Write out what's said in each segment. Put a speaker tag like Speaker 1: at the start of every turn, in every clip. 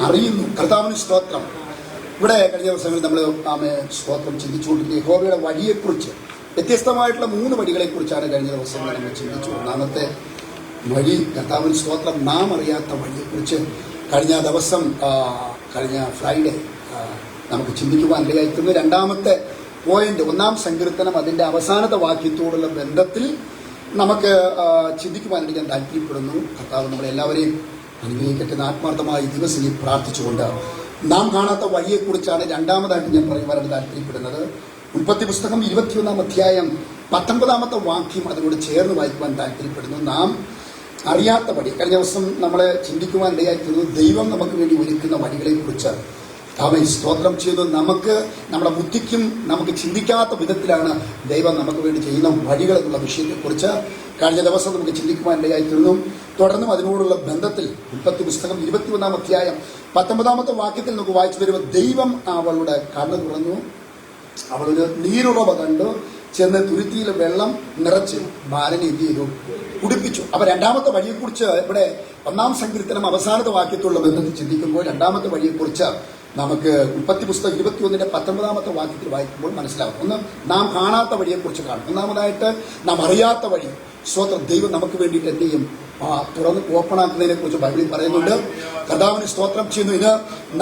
Speaker 1: അറിയുന്നു. കർത്താവിന് സ്തോത്രം. ഇവിടെ കഴിഞ്ഞ ദിവസങ്ങളിൽ നമ്മൾ സ്തോത്രം ചിന്തിച്ചുകൊണ്ടിരിക്കുക യഹോവയുടെ വഴിയെക്കുറിച്ച്. വ്യത്യസ്തമായിട്ടുള്ള 3 വഴികളെക്കുറിച്ചാണ് കഴിഞ്ഞ ദിവസങ്ങളിൽ നമ്മൾ ചിന്തിച്ചു. ഒന്നാമത്തെ വഴി കർത്താവിന് സ്തോത്രം, നാം അറിയാത്ത വഴിയെക്കുറിച്ച് കഴിഞ്ഞ ദിവസം കഴിഞ്ഞ ഫ്രൈഡേ നമുക്ക് ചിന്തിക്കുവാൻ ഇടയായിട്ടുണ്ട്. രണ്ടാമത്തെ പോയിന്റ്, 1-ാം സങ്കീർത്തനം അതിൻ്റെ അവസാനത്തെ വാക്യത്തോടുള്ള ബന്ധത്തിൽ നമുക്ക് ചിന്തിക്കുവാനായിട്ട് ഞാൻ താല്പര്യപ്പെടുന്നു. കർത്താവ് നമ്മളെല്ലാവരെയും അനുഗ്രഹിക്കട്ടെ. ആത്മാർത്ഥമായി ദിവസം പ്രാർത്ഥിച്ചുകൊണ്ട് നാം കാണാത്ത വഴിയെക്കുറിച്ചാണ് രണ്ടാമതായിട്ട് ഞാൻ പറയുവാനായിട്ട് താല്പര്യപ്പെടുന്നത്. ഉൽപ്പത്തി പുസ്തകം 21-ാം അധ്യായം 19-ാമത്തെ വാക്യം അതിനോട് ചേർന്ന് വായിക്കുവാൻ താല്പര്യപ്പെടുന്നു. നാം അറിയാത്ത വഴി. കഴിഞ്ഞ ദിവസം നമ്മളെ ചിന്തിക്കുവാൻ ഇടയായിരിക്കുന്നു ദൈവം നമുക്ക് വേണ്ടി ഒരുക്കുന്ന വഴികളെക്കുറിച്ച്. അവൻ സ്തോത്രം ചെയ്തു. നമുക്ക് നമ്മുടെ ബുദ്ധിക്കും നമുക്ക് ചിന്തിക്കാത്ത വിധത്തിലാണ് ദൈവം നമുക്ക് വേണ്ടി ചെയ്യുന്ന വഴികൾ എന്നുള്ള വിഷയത്തെക്കുറിച്ച് കഴിഞ്ഞ ദിവസം നമുക്ക് ചിന്തിക്കുവാൻ ഇടയായിത്തീർന്നു. തുടർന്നും അതിനോടുള്ള ബന്ധത്തിൽ ഉൽപ്പത്തി പുസ്തകം 21-ാം അധ്യായം 19-ാമത്തെ വാക്യത്തിൽ നമുക്ക് വായിച്ചു വരുമ്പോൾ ദൈവം അവളുടെ കണ്ണ് തുറന്നു, അവളൊരു നീരുറവ കണ്ടു, ചെന്ന് തുരുത്തിയിൽ വെള്ളം നിറച്ച് ബാലനെ എന്ത് ചെയ്തു, കുടിപ്പിച്ചു. അപ്പൊ രണ്ടാമത്തെ വഴിയെക്കുറിച്ച് ഇവിടെ 1-ാം സങ്കീർത്തനം അവസാനത്തെ വാക്യത്തുള്ള ബന്ധത്തിൽ ചിന്തിക്കുമ്പോൾ രണ്ടാമത്തെ വഴിയെക്കുറിച്ച് നമുക്ക് ഉൽപ്പത്തി പുസ്തകം 21-ന്റെ 19-ാമത്തെ വാക്യത്തിൽ വായിക്കുമ്പോൾ മനസ്സിലാകും. ഒന്ന്, നാം കാണാത്ത വഴിയെക്കുറിച്ച് കാണും. ഒന്നാമതായിട്ട് നാം അറിയാത്ത വഴി. സ്വതന്ത്രം ദൈവം നമുക്ക് വേണ്ടിയിട്ട് എന്ത് ചെയ്യും, തുറന്ന് ഓപ്പണാക്കുന്നതിനെ കുറിച്ച് ബൈബിളിൽ പറയുന്നുണ്ട്. കർത്താവിന് സ്തോത്രം ചെയ്യുന്നു. ഇത്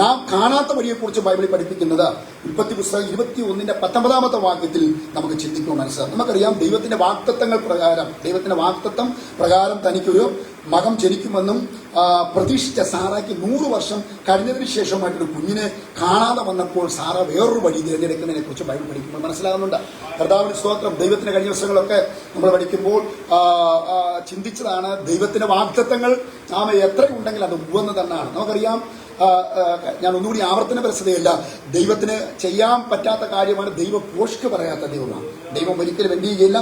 Speaker 1: നാം കാണാത്ത വഴിയെക്കുറിച്ച് ബൈബിളിൽ പഠിപ്പിക്കുന്നത് ഉൽപ്പത്തി പുസ്തകം 21-ന്റെ 19-ാമത്തെ വാക്യത്തിൽ നമുക്ക് ചിന്തിക്കുമ്പോൾ മനസ്സിലാകും. നമുക്കറിയാം ദൈവത്തിന്റെ വാഗ്ദത്തങ്ങൾ പ്രകാരം, ദൈവത്തിന്റെ വാഗ്ദത്തം പ്രകാരം തനിക്കൊരു മകൻ ജനിക്കുമെന്നും പ്രതീക്ഷിച്ച സാറായ്ക്ക് 100 വർഷം കഴിഞ്ഞതിന് ശേഷമായിട്ടൊരു കുഞ്ഞിനെ കാണാതെ വന്നപ്പോൾ സാറ വേറൊരു വഴി തിരഞ്ഞെടുക്കുന്നതിനെ കുറിച്ച് ബൈബിൾ പഠിക്കുമ്പോൾ മനസ്സിലാകുന്നുണ്ട്. കർത്താവിന് സ്തോത്രം. ദൈവത്തിന്റെ കഴിഞ്ഞ ദിവസങ്ങളൊക്കെ നമ്മൾ പഠിക്കുമ്പോൾ ചിന്തിച്ചതാണ് ദൈവത്തിന്റെ വാഗ്ദത്തങ്ങൾ എത്രയുണ്ടെങ്കിൽ അത് ഉവ്വെന്ന് തന്നെയാണ്. നമുക്കറിയാം, ഞാൻ ഒന്നുകൂടി ആവർത്തനപരസ്ഥതയല്ല, ദൈവത്തിന് ചെയ്യാൻ പറ്റാത്ത കാര്യമാണ് ദൈവം പോഷ്ക്ക് പറയാത്ത ദൈവമാണ്. ദൈവം ഒരിക്കലും എന്ത് ചെയ്യുകയില്ല,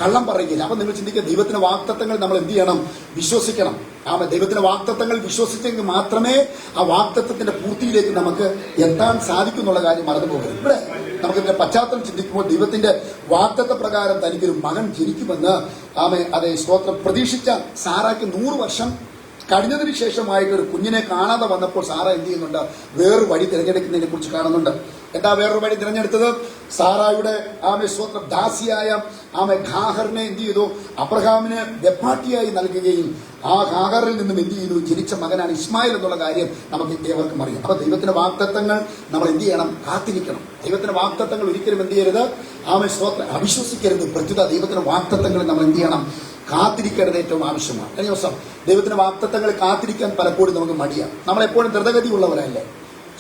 Speaker 1: കള്ളം പറയുകയില്ല. അപ്പൊ നിങ്ങൾ ചിന്തിക്കുക, ദൈവത്തിന്റെ വാഗ്ദത്തങ്ങൾ നമ്മൾ എന്ത് ചെയ്യണം, വിശ്വസിക്കണം. ദൈവത്തിന്റെ വാഗ്ദത്തങ്ങൾ വിശ്വസിച്ചെങ്കിൽ മാത്രമേ ആ വാഗ്ദത്തത്തിന്റെ പൂർത്തിയിലേക്ക് നമുക്ക് എത്താൻ സാധിക്കുന്നുള്ള കാര്യം മറന്നു പോകരുത്. ഇവിടെ നമുക്കിതിന്റെ പശ്ചാത്തലം ചിന്തിക്കുമ്പോൾ ദൈവത്തിന്റെ വാഗ്ദത്ത പ്രകാരം തനിക്കൊരു മകൻ ജനിക്കുമെന്ന് അതേ സ്തോത്രം പ്രതീക്ഷിച്ച സാറായ്ക്ക് 100 വർഷം കഴിഞ്ഞതിന് ശേഷമായിട്ട് ഒരു കുഞ്ഞിനെ കാണാതെ വന്നപ്പോൾ സാറ എന്ത് ചെയ്യുന്നുണ്ട്, വേറൊരു വഴി തിരഞ്ഞെടുക്കുന്നതിനെ കുറിച്ച് കാണുന്നുണ്ട്. എന്താ വേറൊരു വഴി തിരഞ്ഞെടുത്തത്? സാറായുടെ സ്വന്തം ദാസിയായ ഹാഗറിനെ എന്ത് ചെയ്തു, അബ്രഹാമിന് വെപ്പാട്ടിയായി നൽകുകയും ആ ഹാഗറിൽ നിന്നും എന്ത് ചെയ്തു, ജനിച്ച മകനാണ് ഇസ്മായിൽ എന്നുള്ള കാര്യം നമുക്ക് ഏവർക്കും അറിയാം. അപ്പൊ ദൈവത്തിന്റെ വാഗ്ദത്തങ്ങൾ നമ്മൾ എന്ത് ചെയ്യണം, കാത്തിരിക്കണം. ദൈവത്തിന്റെ വാഗ്ദത്തങ്ങൾ ഒരിക്കലും എന്ത് ചെയ്യരുത്, സ്വന്തം അവിശ്വസിക്കരുത്. പ്രത്യുത ദൈവത്തിന്റെ വാഗ്ദത്തങ്ങൾ നമ്മൾ എന്ത് ചെയ്യണം, കാത്തിരിക്കേണ്ടത് ഏറ്റവും ആവശ്യമാണ്. കഴിഞ്ഞ ദിവസം ദൈവത്തിന്റെ വാഗ്ദത്തങ്ങൾ കാത്തിരിക്കാൻ പലപ്പോഴും നമുക്ക് മടിയാണ്. നമ്മളെപ്പോഴും ദ്രുതഗതിയുള്ളവരല്ലേ.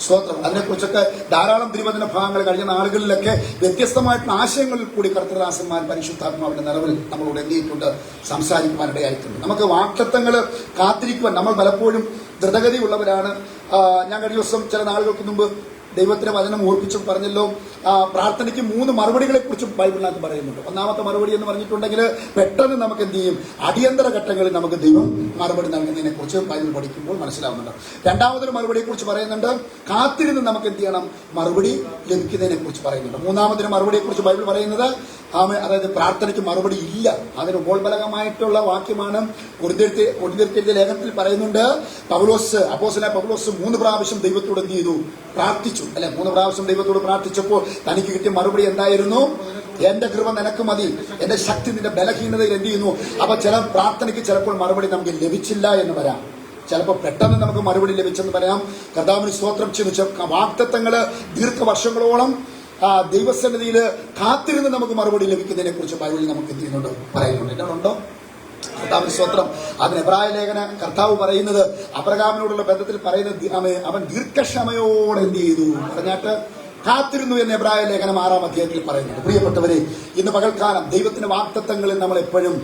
Speaker 1: സ്തോത്രം. അതിനെക്കുറിച്ചൊക്കെ ധാരാളം തിരുവചന ഭാഗങ്ങൾ കഴിഞ്ഞ നാളുകളിലൊക്കെ വ്യത്യസ്തമായിട്ടുള്ള ആശയങ്ങളിൽ കൂടി കർത്തൃദാസന്മാർ പരിശുദ്ധാത്മാവിന്റെ നിലവിൽ നമ്മളോട് എന്ത് ചെയ്തിട്ടുണ്ട്, സംസാരിക്കുവാനിടയായിട്ടുണ്ട്. നമുക്ക് വാഗ്ദത്തങ്ങൾ കാത്തിരിക്കുവാൻ നമ്മൾ പലപ്പോഴും ദ്രുതഗതിയുള്ളവരാണ്. ഞാൻ കഴിഞ്ഞ ദിവസം ചില നാളുകൾക്ക് മുമ്പ് ദൈവത്തിന്റെ വചനം ഓർപ്പിച്ചു പറഞ്ഞല്ലോ, പ്രാർത്ഥനയ്ക്ക് 3 മറുപടികളെ കുറിച്ച് ബൈബിളിനകത്ത് പറയുന്നുണ്ട്. ഒന്നാമത്തെ മറുപടി എന്ന് പറഞ്ഞിട്ടുണ്ടെങ്കിൽ പെട്ടെന്ന് നമുക്ക് എന്ത് ചെയ്യും, അടിയന്തര ഘട്ടങ്ങളിൽ നമുക്ക് ദൈവം മറുപടി നൽകുന്നതിനെ കുറിച്ച് ബൈബിൾ പഠിക്കുമ്പോൾ മനസ്സിലാവുന്നുണ്ട്. രണ്ടാമതൊരു മറുപടിയെ കുറിച്ച് പറയുന്നുണ്ട്, കാത്തിരുന്ന് നമുക്ക് എന്ത് ചെയ്യണം, മറുപടി ലഭിക്കുന്നതിനെ കുറിച്ച് പറയുന്നുണ്ട്. മൂന്നാമതൊരു മറുപടിയെ കുറിച്ച് ബൈബിൾ പറയുന്നത് അതായത് പ്രാർത്ഥനയ്ക്ക് മറുപടി ഇല്ല. അതിന് ഉപോത്ബലകമായിട്ടുള്ള വാക്യമാണ്. കൊരിന്ത്യർക്കെഴുതിയ ലേഖനത്തിൽ പറയുന്നുണ്ട്, അപ്പോസ്തലനായ പൗലോസ് 3 പ്രാവശ്യം ദൈവത്തോട് എന്ത് ചെയ്തു, പ്രാർത്ഥിച്ചു അല്ലെ. 3 പ്രാവശ്യം ദൈവത്തോട് പ്രാർത്ഥിച്ചപ്പോൾ തനിക്ക് കിട്ടിയ മറുപടി എന്തായിരുന്നു, എന്റെ കൃപ നിനക്ക് മതി, എന്റെ ശക്തി നിന്റെ ബലഹീനതയിൽ എന്ത് ചെയ്യുന്നു. അപ്പൊ ചില പ്രാർത്ഥനയ്ക്ക് ചിലപ്പോൾ മറുപടി നമുക്ക് ലഭിച്ചില്ല എന്ന് വരാം, ചിലപ്പോൾ പെട്ടെന്ന് നമുക്ക് മറുപടി ലഭിച്ചെന്ന് പറയാം. കർത്താവിന് സ്തോത്രം ചെയ്തു. വാഗ്ദത്തങ്ങള് ദീർഘവർഷങ്ങളോളം ദൈവസന്നിധിയിൽ കാത്തിരുന്ന് നമുക്ക് മറുപടി ലഭിക്കുന്നതിനെ കുറിച്ച് ബൈബിളിൽ നമുക്ക് എന്ത് ചെയ്യുന്നുണ്ട്, പറയുന്നുണ്ട്. എന്തുണ്ടോ കർത്താവിന് സ്തോത്രം. അതിന് എബ്രായ ലേഖന കർത്താവ് പറയുന്നത്, അബ്രഹാമിനോടുള്ള ബന്ധത്തിൽ പറയുന്നത്, അവൻ ദീർഘക്ഷമയോടെ എന്ത് ചെയ്തു പറഞ്ഞാട്ട് കാത്തിരുന്നു എന്ന് എബ്രായ ലേഖനം 6-ാം അധ്യായത്തിൽ പറയുന്നുണ്ട്. പ്രിയപ്പെട്ടവരെ, ഇന്ന് പകൽക്കാലം ദൈവത്തിന്റെ വാഗ്ദത്തങ്ങളിൽ നമ്മൾ എപ്പോഴും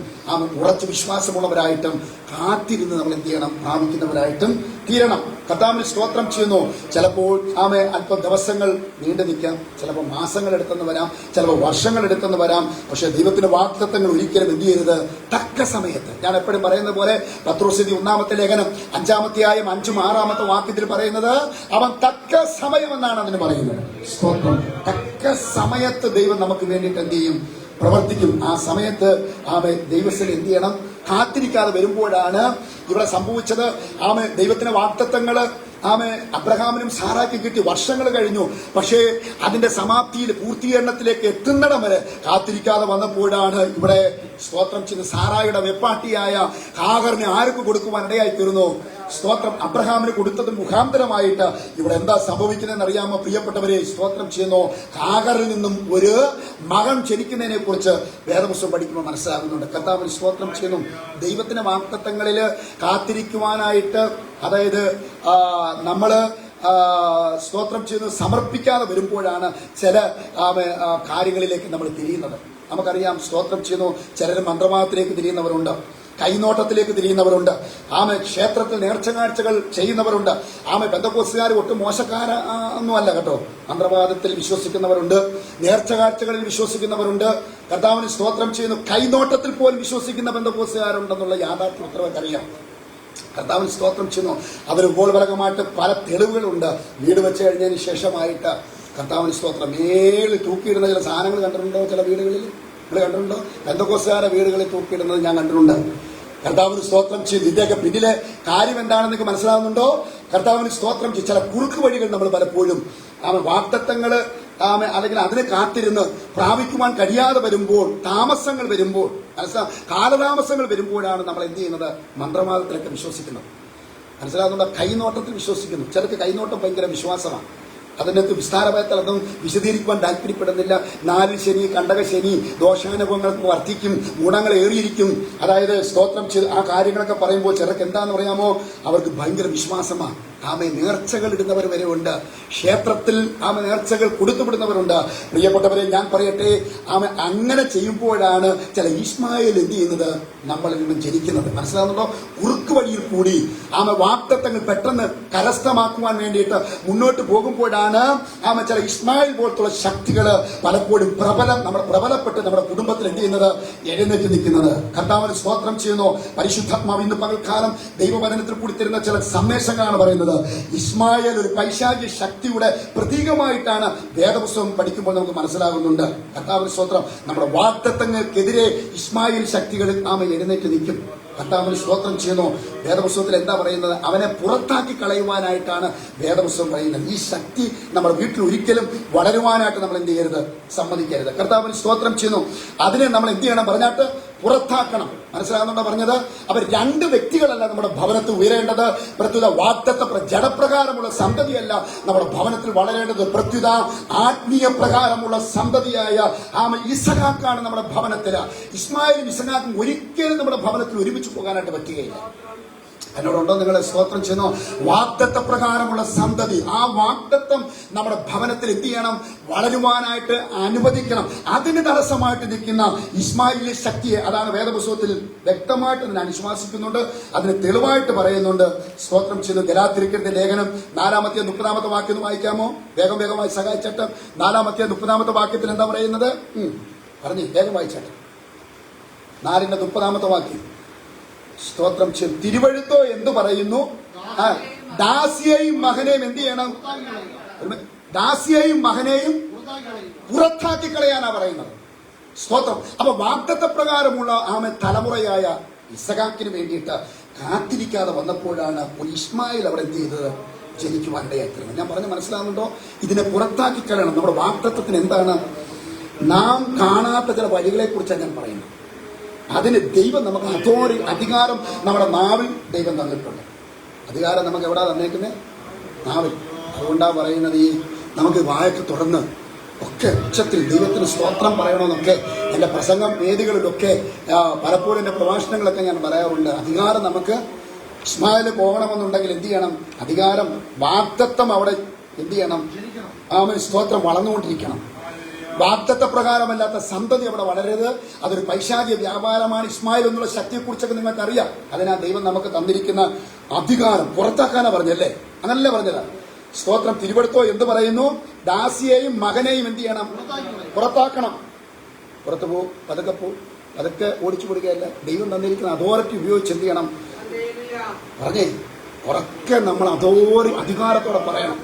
Speaker 1: ഉറച്ച വിശ്വാസമുള്ളവരായിട്ടും കാത്തിരുന്ന് നമ്മൾ എന്ത് ചെയ്യണം, പ്രാപിക്കുന്നവരായിട്ടും തീരണം. കർത്താവിന് സ്തോത്രം ചെയ്യുന്നു. ചിലപ്പോൾ അല്പം ദിവസങ്ങൾ നീണ്ടു നിൽക്കാം, ചിലപ്പോൾ മാസങ്ങൾ എടുത്തെന്ന് വരാം, ചിലപ്പോൾ വർഷങ്ങൾ എടുത്തെന്ന് വരാം. പക്ഷെ ദൈവത്തിന്റെ വാഗ്ദത്തങ്ങൾ ഒരിക്കലും എന്ത് ചെയ്യരുത്, തക്ക സമയത്ത്. ഞാൻ എപ്പോഴും പറയുന്ന പോലെ പത്രോസിന്റെ 1-ാമത്തെ ലേഖനം 5-ാം അധ്യായം 5-ഉം 6-ാമത്തെ വാക്യത്തിൽ പറയുന്നത്, അവൻ തക്ക സമയമെന്നാണ് അതിന് പറയുന്നത്. സ്തോത്രം. തക്ക സമയത്ത് ദൈവം നമുക്ക് വേണ്ടിയിട്ട് എന്ത് ചെയ്യും, പ്രവർത്തിക്കും. ആ സമയത്ത് ദൈവസ്ഥയിൽ എന്ത് ചെയ്യണം, കാത്തിരിക്കാതെ വരുമ്പോഴാണ് ഇവിടെ സംഭവിച്ചത്. ദൈവത്തിന്റെ വാഗ്ദത്തങ്ങള് അബ്രഹാമിനും സാറായ്ക്കും കിട്ടി. വർഷങ്ങൾ കഴിഞ്ഞു. പക്ഷേ അതിന്റെ സമാപ്തിയിൽ പൂർത്തീകരണത്തിലേക്ക് എത്തുന്നിടം വരെ കാത്തിരിക്കാതെ വന്നപ്പോഴാണ് ഇവിടെ സ്തോത്രം ചെയ്ത് സാറായുടെ വെപ്പാട്ടിയായ ഹാഗറിനെ ആർക്ക് കൊടുക്കുവാൻ ഇടയായി തീർന്നു? സ്തോത്രം അബ്രഹാമിന് കൊടുത്തത് മുഖാന്തരമായിട്ട് ഇവിടെ എന്താ സംഭവിക്കുന്നതെന്ന് അറിയാമോ പ്രിയപ്പെട്ടവരെ? സ്തോത്രം ചെയ്യുന്നു. ഹാഗറിൽ നിന്നും ഒരു മകൻ ജനിക്കുന്നതിനെ കുറിച്ച് വേദപുസ്തകം പഠിക്കുമ്പോൾ മനസ്സിലാകുന്നുണ്ട്. കർത്താവിന് സ്തോത്രം ചെയ്യുന്നു. ദൈവത്തിന്റെ വാഗ്ദത്തങ്ങളിൽ കാത്തിരിക്കുവാനായിട്ട്, അതായത് നമ്മള് സ്തോത്രം ചെയ്യുന്നു സമർപ്പിക്കാതെ വരുമ്പോഴാണ് ചില കാര്യങ്ങളിലേക്ക് നമ്മൾ തിരിയുന്നത്. നമുക്കറിയാം, സ്തോത്രം ചെയ്യുന്നു, ചിലർ മന്ത്രവാദത്തിലേക്ക് തിരിയുന്നവരുണ്ട്, കൈനോട്ടത്തിലേക്ക് തിരിയുന്നവരുണ്ട്, ക്ഷേത്രത്തിൽ നേർച്ചകാഴ്ചകൾ ചെയ്യുന്നവരുണ്ട്. പെന്തക്കോസ്തുകാർ ഒട്ടും മോശക്കാരൊന്നുമല്ല കേട്ടോ. മന്ത്രവാദത്തിൽ വിശ്വസിക്കുന്നവരുണ്ട്, നേർച്ചകാഴ്ചകളിൽ വിശ്വസിക്കുന്നവരുണ്ട്, കർത്താവിന് സ്തോത്രം ചെയ്യുന്നു കൈനോട്ടത്തിൽ പോലും വിശ്വസിക്കുന്ന പെന്തക്കോസ്തുകാരുണ്ടെന്നുള്ള യാഥാർത്ഥ്യം ഉത്തരവർക്കറിയാം. കർത്താവിന് സ്തോത്രം ചെയ്യുന്നു. അതിന് ഉപോത്ബലകമായിട്ട് പല തെളിവുകളുണ്ട്. വീട് വെച്ച് കഴിഞ്ഞതിന് ശേഷമായിട്ട് കർത്താവിന് സ്തോത്രം മേളിൽ തൂക്കിയിടുന്ന ചില സാധനങ്ങൾ കണ്ടിട്ടുണ്ടോ? ചില വീടുകളിൽ നിങ്ങൾ കണ്ടിട്ടുണ്ടോ? പെന്തക്കോസ്തുകാരുടെ വീടുകളിൽ തൂക്കിയിടുന്നത് ഞാൻ കണ്ടിട്ടുണ്ട്. കർത്താവിന് സ്തോത്രം ചെയ്ത് ഇതിന്റെയൊക്കെ പിന്നിലെ കാര്യം എന്താണെന്ന് നിങ്ങൾക്ക് മനസ്സിലാവുന്നുണ്ടോ? കർത്താവിന് സ്തോത്രം ചെയ്ത് ചില കുറുക്ക് വഴികൾ നമ്മൾ പലപ്പോഴും വാഗ്ദത്തങ്ങള് അല്ലെങ്കിൽ അതിനെ കാത്തിരുന്ന് പ്രാപിക്കുവാൻ കഴിയാതെ വരുമ്പോൾ, താമസങ്ങൾ വരുമ്പോൾ, കാലതാമസങ്ങൾ വരുമ്പോഴാണ് നമ്മൾ എന്ത് ചെയ്യുന്നത്? മന്ത്രവാദത്തിലൊക്കെ വിശ്വസിക്കുന്നത്. മനസ്സിലാകുന്നുണ്ടോ? കൈനോട്ടത്തിൽ വിശ്വസിക്കുന്നു. ചിലർക്ക് കൈനോട്ടം ഭയങ്കര വിശ്വാസമാണ്. അതിനകത്ത് വിസ്താരമായിട്ട് അതൊന്നും വിശദീകരിക്കുവാൻ താല്പര്യപ്പെടുന്നില്ല. 4 ശനി, കണ്ടകശനി, ദോഷാനുഭവങ്ങൾക്ക് വർദ്ധിക്കും, ഗുണങ്ങൾ ഏറിയിരിക്കും. അതായത് സ്തോത്രം ചെയ്ത് ആ കാര്യങ്ങളൊക്കെ പറയുമ്പോൾ ചിലർക്ക് എന്താന്ന് പറയാമോ? അവർക്ക് ഭയങ്കര വിശ്വാസമാണ്. നേർച്ചകൾ ഇടുന്നവർ വരെ ഉണ്ട്. ക്ഷേത്രത്തിൽ നേർച്ചകൾ കൊടുത്തുവിടുന്നവരുണ്ട്. പ്രിയപ്പെട്ടവരെ, ഞാൻ പറയട്ടെ, അങ്ങനെ ചെയ്യുമ്പോഴാണ് ചില ഇസ്മായേൽ എന്ത് ചെയ്യുന്നത്? നമ്മളിൽ നിന്നും ജനിക്കുന്നത്. മനസ്സിലാകുന്നുണ്ടോ? കുറുക്ക് വഴിയിൽ കൂടി വാഗ്ദത്തങ്ങൾ പെട്ടെന്ന് കരസ്ഥമാക്കുവാൻ വേണ്ടിയിട്ട് മുന്നോട്ട് പോകുമ്പോഴാണ് ചില ഇസ്മായേൽ പോലത്തുള്ള ശക്തികൾ പലപ്പോഴും പ്രബലപ്പെട്ട് നമ്മുടെ കുടുംബത്തിൽ എന്ത് ചെയ്യുന്നത്? എഴുന്നേറ്റ് നിൽക്കുന്നത്. കർത്താവിന് സ്തോത്രം ചെയ്യുന്നു. പരിശുദ്ധാത്മാവ് ഇന്ന് പകൽക്കാലം ദൈവവചനത്തിൽ കൂടി തരുന്ന ചില സന്ദേശങ്ങളാണ് പറയുന്നത്. ഇസ്മായേൽ ഒരു പൈശാചിക ശക്തിയുടെ പ്രതീകമായിട്ടാണ് വേദപുസ്തകം പഠിക്കുമ്പോൾ നമുക്ക് മനസ്സിലാകുന്നുണ്ട്. കർത്താവിന് സ്തോത്രം. നമ്മുടെ വാഗ്ദത്തങ്ങൾക്കെതിരെ ഇസ്മായേൽ ശക്തികൾ എഴുന്നേറ്റ് നിൽക്കും. കർത്താവിന് സ്തോത്രം ചെയ്യുന്നു. വേദപുസ്തകത്തിൽ എന്താ പറയുന്നത്? അവനെ പുറത്താക്കി കളയുവാനായിട്ടാണ് വേദപുസ്തകം പറയുന്നത്. ഈ ശക്തി നമ്മുടെ വീട്ടിൽ ഒരിക്കലും വളരുവാനായിട്ട് നമ്മൾ എന്ത് ചെയ്യരുത്? സമ്മതിക്കരുത്. കർത്താവിന് സ്തോത്രം ചെയ്യുന്നു. അതിനെ നമ്മൾ എന്ത് ചെയ്യണം? പറഞ്ഞാട്ട് പുറത്താക്കണം. മനസ്സിലാകുന്നുണ്ടോ പറഞ്ഞത്? അവർ 2 വ്യക്തികളല്ല നമ്മുടെ ഭവനത്തിൽ ഉയരേണ്ടത്. പ്രത്യുത വാഗ്ദത്ത ജഡപ്രകാരമുള്ള സന്തതിയല്ല നമ്മുടെ ഭവനത്തിൽ വളരേണ്ടത്. പ്രത്യുത ആത്മീയ പ്രകാരമുള്ള സന്തതിയായ ഇസഹാക്കാണ് നമ്മുടെ ഭവനത്തില്. ഇസ്മായിലും ഇസഹാക്കും ഒരിക്കലും നമ്മുടെ ഭവനത്തിൽ ഒരുമിച്ച് പോകാനായിട്ട് പറ്റുകയില്ല. എന്നോടുണ്ടോ നിങ്ങൾ? സ്തോത്രം ചെയ്യുന്നു. വാഗ്ദത്ത പ്രകാരമുള്ള സന്തതി, ആ വാഗ്ദത്തം നമ്മുടെ ഭവനത്തിൽ എന്ത് ചെയ്യണം? വളരുവാനായിട്ട് അനുവദിക്കണം. അതിന് തടസ്സമായിട്ട് നിൽക്കുന്ന ഇസ്മായിലിന്റെ ശക്തിയെ, അതാണ് വേദപുസ്തകത്തിൽ വ്യക്തമായിട്ട് ഞാൻ വിശ്വസിക്കുന്നുണ്ട്. അതിന് തെളിവായിട്ട് പറയുന്നുണ്ട്. സ്തോത്രം ചെയ്യുന്നു. ഗലാത്യരുടെ ലേഖനം 4-ാമത്തെ 30-ാമത്തെ വാക്യം വായിക്കാമോ? വേഗമായി സഹായിച്ചിട്ട് 4-ാമത്തെ 30-ാമത്തെ വാക്യത്തിൽ എന്താ പറയുന്നത്? പറഞ്ഞു, വേഗം വായിച്ചാട്ടെ. 4-ന്റെ 30-ാമത്തെ വാക്യം. സ്തോത്രം ചെയ്യും. തിരുവഴുത്തോ എന്തു പറയുന്നു? ദാസിയെയും മകനെയും എന്ത് ചെയ്യണം? ദാസിയെയും മകനെയും പുറത്താക്കി കളയാനാ പറയുന്നത്. സ്തോത്രം. അപ്പൊ വാഗ്ദത്ത പ്രകാരമുള്ള തലമുറയായ ഇസഹാക്കിന് വേണ്ടിയിട്ട് കാത്തിരിക്കാതെ വന്നപ്പോഴാണ് ഒരു ഇസ്മായിൽ അവിടെ എന്ത് ചെയ്തത്? ജനിക്കുവാനിടയായിത്തീർന്നത്. ഞാൻ പറഞ്ഞ് മനസ്സിലാകുന്നുണ്ടോ? ഇതിനെ പുറത്താക്കി കളയണം. നമ്മുടെ വാഗ്ദത്തത്തിന് എന്താണ്? നാം കാണാത്ത ചില വഴികളെ കുറിച്ചാണ് ഞാൻ പറയുന്നത്. അതിന് ദൈവം നമുക്ക് അധികാരം നമ്മുടെ നാവിൽ ദൈവം തന്നിട്ടുണ്ട്. അധികാരം നമുക്ക് എവിടാ തന്നേക്കുന്നത്? നാവിൽ. അതുകൊണ്ടാ പറയുന്നത്, ഈ നമുക്ക് വായൊക്കെ തുറന്ന് ഒക്കെ ഉച്ചത്തിൽ ദൈവത്തിന് സ്തോത്രം പറയണമെന്നൊക്കെ എൻ്റെ പ്രസംഗം വേദികളിലൊക്കെ പലപ്പോഴും എൻ്റെ പ്രഭാഷണങ്ങളൊക്കെ ഞാൻ പറയാറുണ്ട്. അധികാരം നമുക്ക് ഇസ്മായിൽ പോകണമെന്നുണ്ടെങ്കിൽ എന്ത് ചെയ്യണം? അധികാരം, വാഗ്ദത്തം അവിടെ എന്ത് ചെയ്യണം? സ്തോത്രം വളർന്നുകൊണ്ടിരിക്കണം. വാഗ്ദത്ത പ്രകാരമല്ലാത്ത സന്തതി അവിടെ വളരരുത്. അതൊരു പൈശാചിക വ്യാപാരമാണ്. ഇസ്മായിൽ എന്നുള്ള ശക്തിയെക്കുറിച്ചൊക്കെ നിങ്ങൾക്ക് അറിയാം. അതിനാൽ ദൈവം നമുക്ക് തന്നിരിക്കുന്ന അധികാരം പുറത്താക്കാനാ പറഞ്ഞല്ലേ? അങ്ങനല്ലേ പറഞ്ഞത്? സ്തോത്രം. തിരുവഴുത്തോ എന്ത് പറയുന്നു? ദാസിയെയും മകനെയും എന്ത് ചെയ്യണം? പുറത്താക്കണം. പുറത്തു പോ, പതുക്കെ ഓടിച്ചു കൊടുക്കുകയല്ല. ദൈവം തന്നിരിക്കുന്ന അതോറിറ്റി ഉപയോഗിച്ച് എന്ത് ചെയ്യണം? പറഞ്ഞേ, ഉറക്കെ നമ്മൾ അധികാരത്തോടെ പറയണം.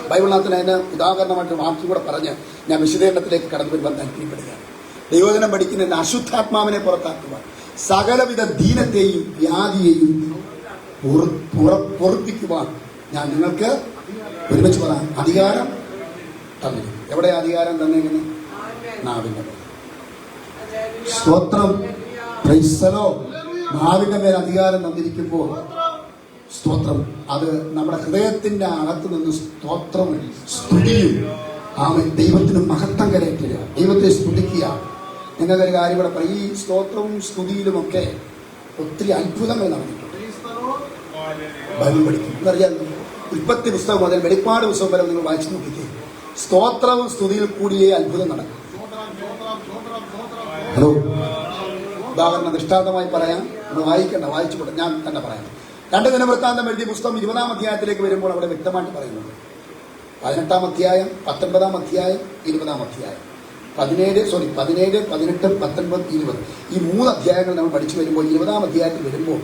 Speaker 1: ബൈബിളിനകത്തിന് അതിന് ഉദാഹരണമായിട്ട് വാക്കി കൂടെ പറഞ്ഞ് ഞാൻ വിശദീകരണത്തിലേക്ക് കടന്നു വരുവാൻ താല്പര്യപ്പെടുകയാണ്. ദൈവവചനം പഠിക്കുന്ന അശുദ്ധാത്മാവിനെ പുറത്താക്കുവാൻ, സകലവിധ ദീനത്തെയും വ്യാധിയെയും പൊറുപ്പിക്കുവാൻ ഞാൻ നിങ്ങൾക്ക് ഒരുമിച്ച് പറയാം, അധികാരം തന്നിരിക്കും. എവിടെ അധികാരം തന്നിരിക്കുന്നു? നാവിന്റെ മേൽ. സ്തോത്രം. ക്രൈസ്തലോ, നാവിന്റെ മേൽ അധികാരം തന്നിരിക്കുമ്പോൾ സ്തോത്രം, അത് നമ്മുടെ ഹൃദയത്തിന്റെ അകത്ത് നിന്ന് സ്തോത്രം, സ്തുതിയും ദൈവത്തിന് മഹത്വം കരയറ്റുക, ദൈവത്തെ സ്തുതിക്കുക. നിങ്ങൾക്കൊരു കാര്യം കൂടെ പറയും, ഈ സ്തോത്രവും സ്തുതിയിലുമൊക്കെ ഒത്തിരി അത്ഭുതങ്ങൾ നടന്നിട്ടുണ്ട്. ബൈബിൾ പഠിക്കും എന്നറിയാം. ഉൽപ്പത്തി പുസ്തകം മുതൽ വെളിപ്പാട് പുസ്തകം വരെ നിങ്ങൾ വായിച്ചു നോക്കിക്കേ, സ്തോത്രവും സ്തുതിയിൽ കൂടിയേ അത്ഭുതം നടക്കും. ഹലോ, ഉദാഹരണം ദൃഷ്ടാന്തമായി പറയാം, നമ്മൾ വായിക്കണ്ട, വായിച്ചു ഞാൻ തന്നെ പറയാം. 2 ദിനവൃത്താന്തം എഴുതിയ പുസ്തകം 20-ാം അധ്യായത്തിലേക്ക് വരുമ്പോൾ അവിടെ വ്യക്തമായിട്ട് പറയുന്നുണ്ട്. 18-ാം അധ്യായം, 19-ാം അധ്യായം, 20-ാം അധ്യായം, 17, 18, 19, 20 ഈ 3 അധ്യായങ്ങൾ നമ്മൾ പഠിച്ചു വരുമ്പോൾ 20-ാം അധ്യായത്തിൽ വരുമ്പോൾ